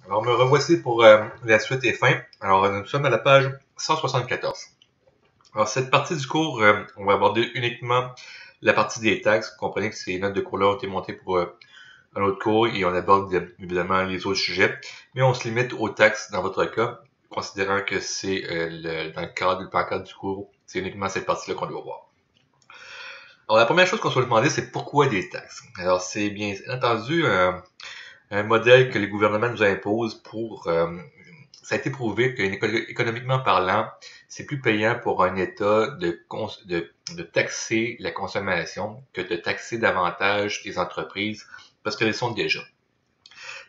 Alors, me revoici pour la suite et fin. Alors, nous sommes à la page 174. Alors, cette partie du cours, on va aborder uniquement la partie des taxes. Vous comprenez que ces notes de cours-là ont été montées pour un autre cours et on aborde évidemment les autres sujets. Mais on se limite aux taxes dans votre cas, considérant que c'est dans le cadre du cours, c'est uniquement cette partie-là qu'on doit voir. Alors, la première chose qu'on se doit demander, c'est pourquoi des taxes? Alors, c'est bien entendu un modèle que les gouvernements nous imposent pour... ça a été prouvé qu'économiquement parlant, c'est plus payant pour un État de taxer la consommation que de taxer davantage les entreprises parce qu'elles sont déjà.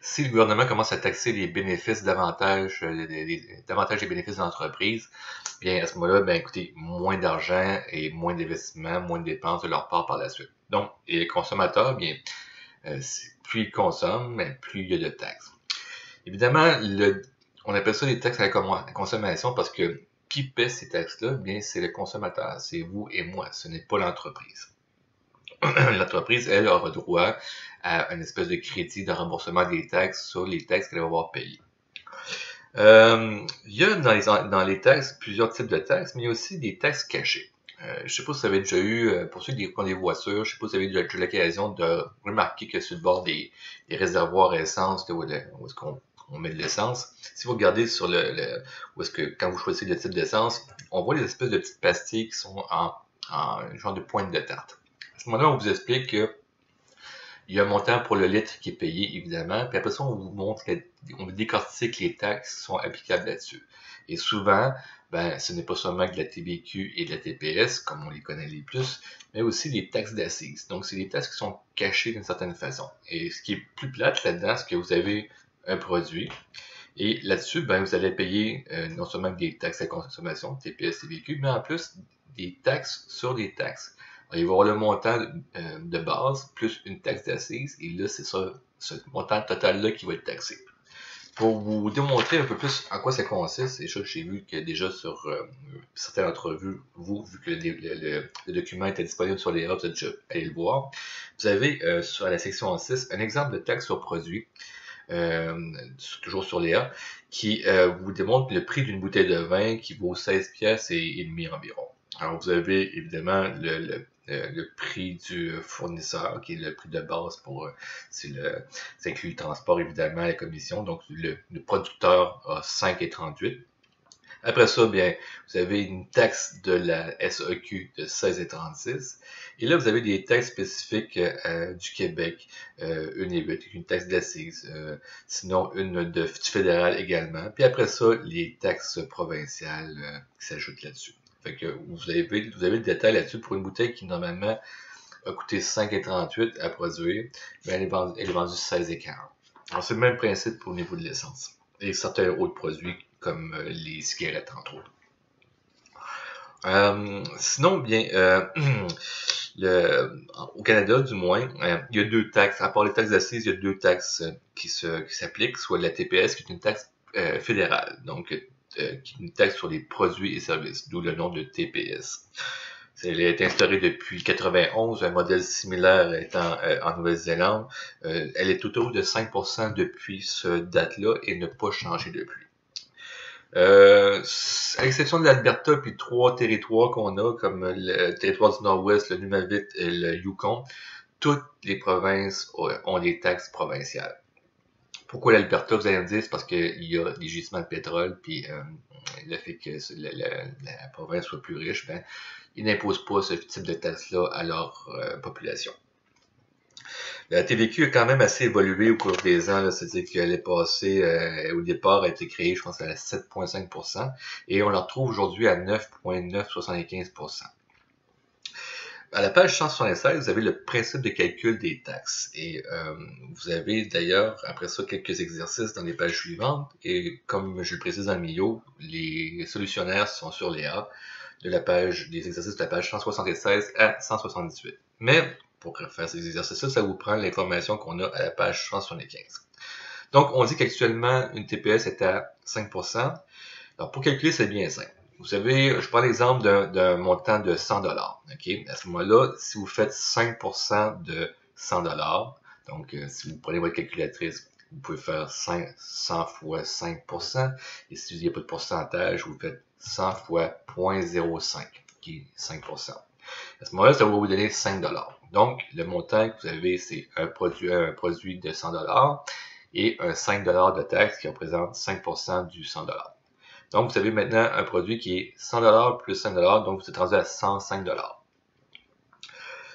Si le gouvernement commence à taxer les bénéfices davantage des bénéfices de l'entreprise, bien à ce moment-là, ben écoutez, moins d'argent et moins d'investissement, moins de dépenses de leur part par la suite. Donc, et les consommateurs, bien, plus ils consomment, plus il y a de taxes. Évidemment, on appelle ça des taxes à la consommation parce que qui paie ces taxes-là? Bien, c'est le consommateur, c'est vous et moi, ce n'est pas l'entreprise. L'entreprise, elle, aura droit à une espèce de crédit de remboursement des taxes sur les taxes qu'elle va avoir payées. Il y a dans les taxes plusieurs types de taxes, mais il y a aussi des taxes cachées. Je ne sais pas si vous avez déjà eu, pour ceux qui ont des voitures, je ne sais pas si vous avez déjà eu l'occasion de remarquer que sur le bord des réservoirs à essence, où est-ce qu'on met de l'essence, si vous regardez sur où est-ce que quand vous choisissez le type d'essence, on voit des espèces de petites pastilles qui sont en genre de pointe de tarte. À ce moment-là, on vous explique que il y a un montant pour le litre qui est payé, évidemment, puis après ça, on vous montre, on vous décortique les taxes qui sont applicables là-dessus. Et souvent, ben, ce n'est pas seulement de la TVQ et de la TPS, comme on les connaît les plus, mais aussi des taxes d'assises. Donc, c'est des taxes qui sont cachées d'une certaine façon. Et ce qui est plus plate là-dedans, c'est que vous avez un produit, et là-dessus, ben, vous allez payer non seulement des taxes à consommation, TPS, TVQ, mais en plus des taxes sur des taxes. Alors, il va y avoir le montant de base plus une taxe d'assises, et là, c'est ça, ce montant total-là qui va être taxé. Pour vous démontrer un peu plus en quoi ça consiste, et ça, j'ai vu que déjà sur certaines entrevues, vu que le document était disponible sur les hubs, vous avez déjà allé le voir, vous avez sur la section 6 un exemple de taxe sur produit, toujours sur Léa, qui vous démontre le prix d'une bouteille de vin qui vaut 16 pièces et demi environ. Alors vous avez évidemment le prix du fournisseur, qui est le prix de base pour ça inclut le transport évidemment, la commission. Donc le producteur a 5,38. Après ça, bien, vous avez une taxe de la SAQ de 16,36. Et là, vous avez des taxes spécifiques du Québec, une et 8, une taxe d'assises, sinon une du fédéral également. Puis après ça, les taxes provinciales qui s'ajoutent là-dessus. Fait que vous avez le détail là-dessus pour une bouteille qui normalement a coûté 5,38 à produire, mais elle est vendue 16,40. Alors c'est le même principe pour le niveau de l'essence. Et certains autres produits comme les cigarettes, entre autres. Sinon, bien, au Canada, du moins, il y a deux taxes. À part les taxes d'assises, il y a deux taxes qui s'appliquent, soit la TPS, qui est une taxe fédérale, donc qui est une taxe sur les produits et services, d'où le nom de TPS. Elle a été instaurée depuis 91, un modèle similaire étant en Nouvelle-Zélande. Elle est autour de 5% depuis cette date-là et n'a pas changé depuis. À l'exception de l'Alberta puis trois territoires qu'on a, comme le territoire du Nord-Ouest, le Nunavut et le Yukon, toutes les provinces ont des taxes provinciales. Pourquoi l'Alberta, vous allez me dire, c'est parce qu'il y a des gisements de pétrole, puis le fait que la province soit plus riche, ben, ils n'imposent pas ce type de taxe-là à leur population. La TVQ a quand même assez évolué au cours des ans, c'est-à-dire qu'elle est passée, au départ, a été créée, je pense, à 7,5%, et on la retrouve aujourd'hui à 9,975%. À la page 176, vous avez le principe de calcul des taxes. Et vous avez d'ailleurs, après ça, quelques exercices dans les pages suivantes. Et comme je le précise dans le milieu, les solutionnaires sont sur les A des exercices de la page 176 à 178. Mais pour faire ces exercices-là, ça vous prend l'information qu'on a à la page 175. Donc, on dit qu'actuellement, une TPS est à 5%. Alors, pour calculer, c'est bien simple. Vous savez, je prends l'exemple d'un montant de 100$. Okay? À ce moment-là, si vous faites 5% de 100$, donc si vous prenez votre calculatrice, Vous pouvez faire 100 fois 5%. Et si il n'y a pas de pourcentage, vous faites 100 fois 0.05, qui est 5%. À ce moment-là, ça va vous donner 5 $. Donc, le montant que vous avez, c'est un produit de 100 $ et un 5 $ de taxe qui représente 5% du 100 $. Donc, vous avez maintenant un produit qui est 100 $ plus 5 $, donc vous êtes rendu à 105 $.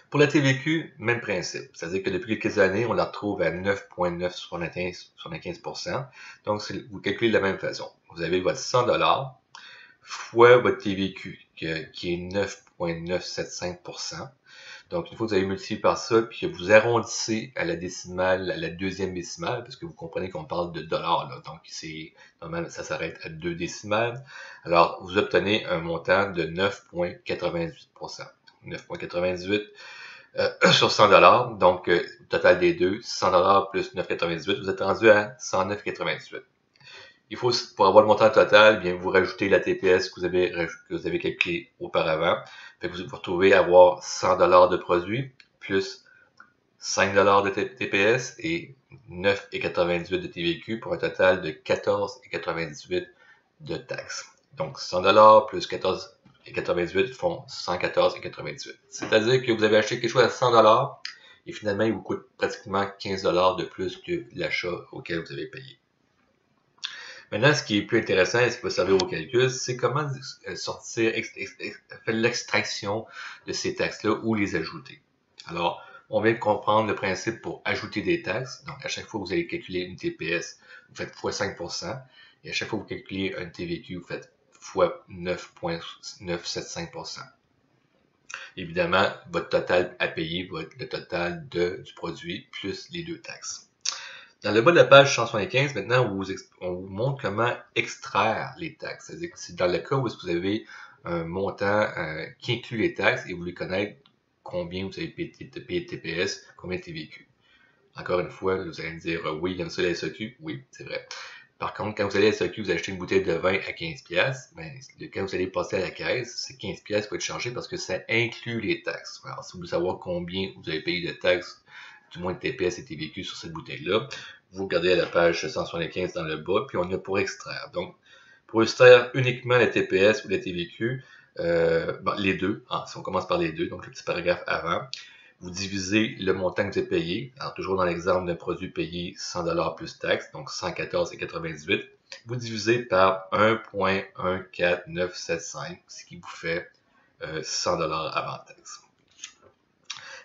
Pour la TVQ, même principe. C'est-à-dire que depuis quelques années, on la retrouve à 9,975%. Donc, vous calculez de la même façon. Vous avez votre 100 $ fois votre TVQ, qui est 9,975%. Donc, une fois que vous avez multiplié par ça, puis que vous arrondissez à la décimale, à la deuxième décimale, parce que vous comprenez qu'on parle de dollars, là, donc normalement, ça s'arrête à 2 décimales. Alors, vous obtenez un montant de 9,98%. 9,98 sur 100 $. Donc, total des deux, 100 $ plus 9,98, vous êtes rendu à 109,98. Il faut, pour avoir le montant total, bien, vous rajoutez la TPS que vous avez calculé auparavant. Fait que vous retrouvez à avoir 100 $ de produit, plus 5 $ de TPS et 9,98 de TVQ pour un total de 14,98 de taxes. Donc, 100 $ plus 14,98 font 114,98. C'est-à-dire que vous avez acheté quelque chose à 100 $ et finalement, il vous coûte pratiquement 15 $ de plus que l'achat auquel vous avez payé. Maintenant, ce qui est plus intéressant et ce qui va servir au calcul, c'est comment sortir, faire l'extraction de ces taxes-là ou les ajouter. Alors, on vient de comprendre le principe pour ajouter des taxes. Donc, à chaque fois que vous allez calculer une TPS, vous faites x 5%. Et à chaque fois que vous calculez un TVQ, vous faites x 9,975%. Évidemment, votre total à payer va être le total du produit plus les deux taxes. Dans le bas de la page 175, maintenant, on vous montre comment extraire les taxes. C'est-à-dire que c'est dans le cas où vous avez un montant qui inclut les taxes et vous voulez connaître combien vous avez payé de TPS, combien de TVQ. Encore une fois, vous allez me dire, oui, il y en a ça la SAQ. Oui, c'est vrai. Par contre, quand vous allez à la SAQ, vous achetez une bouteille de vin à 15$, ben, quand vous allez passer à la caisse, c'est 15$ qui va être chargé parce que ça inclut les taxes. Alors, si vous voulez savoir combien vous avez payé de taxes, du moins de TPS et TVQ sur cette bouteille-là, vous regardez à la page 175 dans le bas, puis on a pour extraire. Donc, pour extraire uniquement la TPS ou la TVQ, les deux, si on commence par les deux, donc le petit paragraphe avant, vous divisez le montant que vous avez payé, alors toujours dans l'exemple d'un produit payé 100 $ plus taxes, donc 114,98, vous divisez par 1,14975, ce qui vous fait 100 $ avant taxe.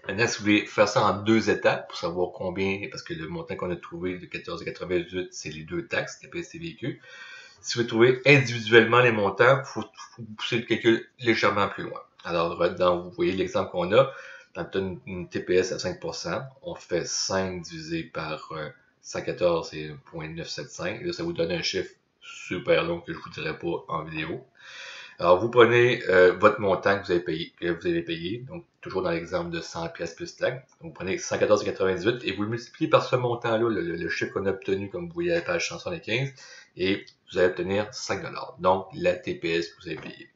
Maintenant, si vous voulez faire ça en deux étapes pour savoir combien, parce que le montant qu'on a trouvé de 14,98, c'est les deux taxes, TPS et TVQ. Si vous trouvez individuellement les montants, il faut pousser le calcul légèrement plus loin. Alors, vous voyez l'exemple qu'on a. Quand on a une TPS à 5%, on fait 5 divisé par 114,975. Et là, ça vous donne un chiffre super long que je ne vous dirai pas en vidéo. Alors, vous prenez votre montant que vous avez payé, donc toujours dans l'exemple de 100 pièces plus taxes. Donc, vous prenez 114,98 et vous le multipliez par ce montant-là, le chiffre qu'on a obtenu, comme vous voyez à la page 175, et vous allez obtenir 5 $. Donc, la TPS que vous avez payée.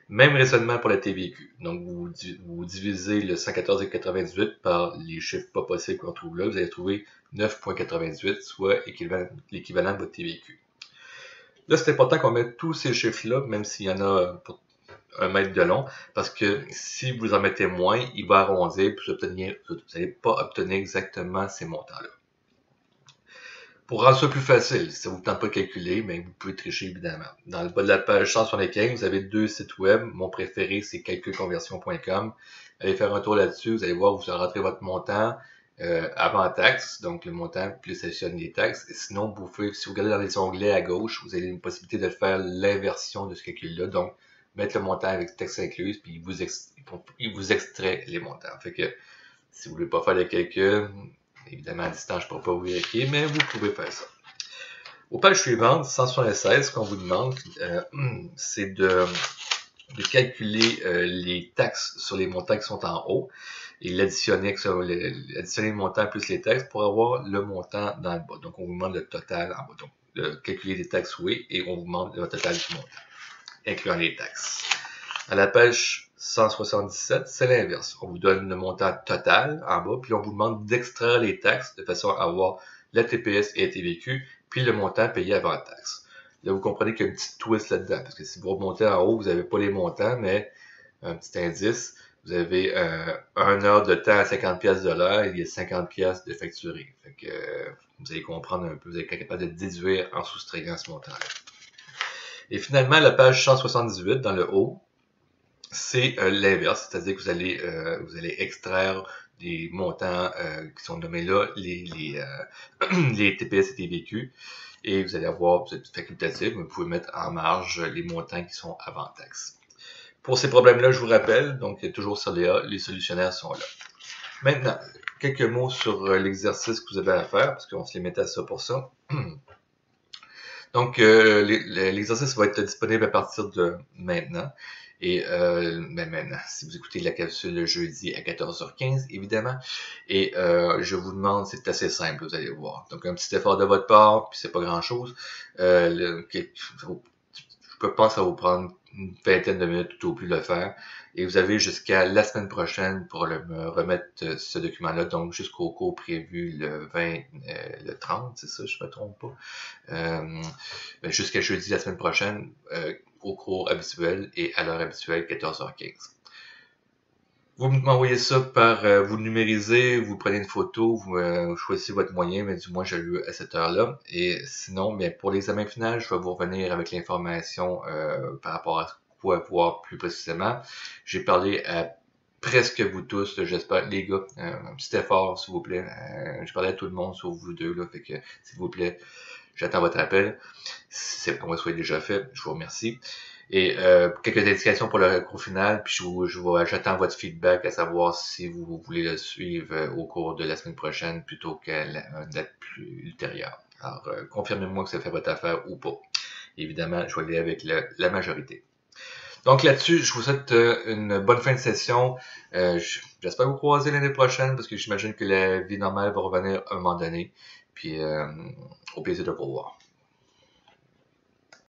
Même raisonnement pour la TVQ. Donc, vous divisez le 114,98 par les chiffres pas possibles qu'on trouve là. Vous allez trouver 9,98, soit l'équivalent de votre TVQ. Là, c'est important qu'on mette tous ces chiffres-là, même s'il y en a pour 1 mètre de long, parce que si vous en mettez moins, il va arrondir, puis vous n'allez pas obtenir exactement ces montants-là. Pour rendre ça plus facile, si ça ne vous tente pas de calculer, mais vous pouvez tricher évidemment. Dans le bas de la page 175, vous avez deux sites web. Mon préféré, c'est calculconversion.com. Allez faire un tour là-dessus, vous allez voir, vous allez rentrer votre montant avant taxe, donc le montant plus additionne les taxes. Et sinon, si vous regardez dans les onglets à gauche, vous avez une possibilité de faire l'inversion de ce calcul-là. Donc, mettre le montant avec taxe incluse, puis il vous extrait les montants. Fait que si vous ne voulez pas faire le calcul, évidemment à distance, je ne pourrais pas vous vérifier, mais vous pouvez faire ça. Aux pages suivantes, 176, ce qu'on vous demande, c'est de calculer les taxes sur les montants qui sont en haut et l'additionner le montant plus les taxes pour avoir le montant dans le bas. Donc, on vous demande le total en bas. Donc, calculer les taxes, oui, et on vous demande le total du montant, incluant les taxes. À la page 177, c'est l'inverse. On vous donne le montant total en bas, puis on vous demande d'extraire les taxes de façon à avoir la TPS et la TVQ, puis le montant payé avant taxe. Là, vous comprenez qu'il y a un petit twist là-dedans, parce que si vous remontez en haut, vous n'avez pas les montants, mais un petit indice, vous avez 1 heure de temps à 50$ de l'heure, il y a 50$ de facturé. Fait que vous allez comprendre un peu, vous êtes capable de déduire en soustrayant ce montant-là. Et finalement, la page 178 dans le haut, c'est l'inverse, c'est-à-dire que vous allez extraire des montants qui sont nommés là, les TPS et TVQ, et vous allez avoir, vous êtes facultatif, mais vous pouvez mettre en marge les montants qui sont avant taxe. Pour ces problèmes-là, je vous rappelle, donc toujours sur les solutionnaires sont là. Maintenant, quelques mots sur l'exercice que vous avez à faire, parce qu'on se limite à ça pour ça. Donc, l'exercice va être disponible à partir de maintenant. Et maintenant, si vous écoutez la capsule le jeudi à 14h15, évidemment. Et je vous demande, c'est assez simple, vous allez voir. Donc, un petit effort de votre part, puis c'est pas grand-chose. Je pense que ça va vous prendre une vingtaine de minutes tout au plus le faire. Et vous avez jusqu'à la semaine prochaine pour me remettre ce document-là, donc jusqu'au cours prévu le 30, c'est ça, je ne me trompe pas. Jusqu'à jeudi la semaine prochaine, au cours habituel et à l'heure habituelle, 14h15. Vous m'envoyez ça par, vous le numérisez, vous prenez une photo, vous choisissez votre moyen, mais du moins je l'ai eu à cette heure-là. Et sinon, bien, pour l'examen final, je vais vous revenir avec l'information par rapport à quoi voir plus précisément. J'ai parlé à presque vous tous, j'espère. Les gars, un petit effort, s'il vous plaît. Je parlais à tout le monde, sauf vous deux, là, fait que, s'il vous plaît, j'attends votre appel. Si c'est pour moi, soit déjà fait, je vous remercie. Et quelques indications pour le cours final, puis j'attends votre feedback à savoir si vous voulez le suivre au cours de la semaine prochaine plutôt qu'à une date plus ultérieure. Alors, confirmez-moi que ça fait votre affaire ou pas. Évidemment, je vais aller avec la majorité. Donc là-dessus, je vous souhaite une bonne fin de session. J'espère vous croiser l'année prochaine parce que j'imagine que la vie normale va revenir à un moment donné. Puis au plaisir de vous revoir.